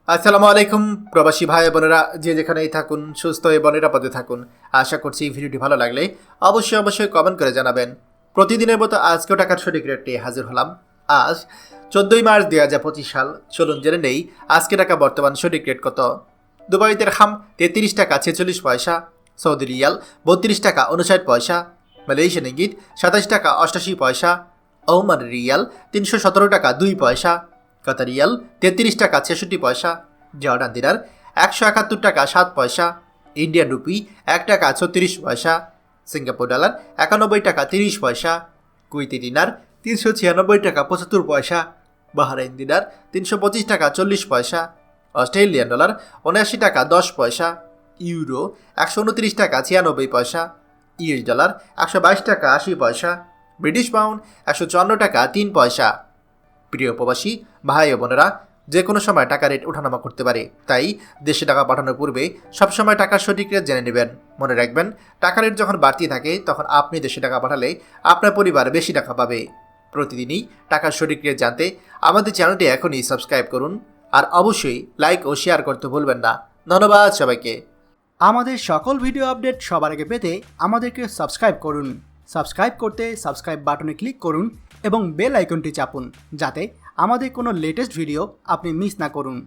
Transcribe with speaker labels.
Speaker 1: আসসালামু আলাইকুম প্রবাসী ভাই বোনেরা, যে যেখানেই থাকুন সুস্থ এবং নিরাপদে থাকুন। আশা করছি ভিডিওটি ভালো লাগলে অবশ্যই কমেন্ট করে জানাবেন। প্রতিদিনের মতো আজকেও টাকার সঠিক রেটে হাজির হলাম। আজ 14 মার্চ 2025 সাল। চলুন জেনে নেই আজকে টাকা বর্তমান সঠিক রেট কত। দুবাই দিরহাম 33 টাকা 46 পয়সা, সৌদি রিয়াল 32 টাকা 59 পয়সা, মালয়েশিয়ান রিঙ্গিত 27 টাকা 88 পয়সা, ওমান রিয়াল 317 টাকা 2 পয়সা, কাতার রিয়াল 33 টাকা 66 পয়সা, জর্ডান দিনার 171 টাকা 7 পয়সা, ইন্ডিয়ান রুপি 1 টাকা 36 পয়সা, সিঙ্গাপুর ডলার 91 টাকা 30 পয়সা, কুইতি দিনার 396 টাকা 75 পয়সা, বাহরাইন দিনার 325 টাকা 40 পয়সা, অস্ট্রেলিয়ান ডলার 79 টাকা 10 পয়সা, ইউরো 129 টাকা 96 পয়সা, ইউএস ডলার 122 টাকা 80 পয়সা, ব্রিটিশ পাউন্ড 154 টাকা 3 পয়সা। প্রিয় প্রবাসী ভাই ও বোনেরা, যে কোনো সময় টাকা রেট ওঠানামা করতে পারে, তাই দেশে টাকা পাঠানোর পূর্বে সবসময় টাকার সঠিক রেট জেনে নেবেন। মনে রাখবেন, টাকা রেট যখন বাড়তি থাকে তখন আপনি দেশে টাকা পাঠালে আপনার পরিবার বেশি টাকা পাবে। প্রতিদিনই টাকার সঠিক রেট জানতে আমাদের চ্যানেলটি এখনই সাবস্ক্রাইব করুন, আর অবশ্যই লাইক ও শেয়ার করতে ভুলবেন না। ধন্যবাদ সবাইকে।
Speaker 2: আমাদের সকল ভিডিও আপডেট সবার আগে পেতে আমাদেরকে সাবস্ক্রাইব করুন। সাবস্ক্রাইব করতে সাবস্ক্রাইব বাটনে ক্লিক করুন এবং বেল আইকনটি চাপুন, যাতে আমাদের কোনো লেটেস্ট ভিডিও আপনি মিস না করুন।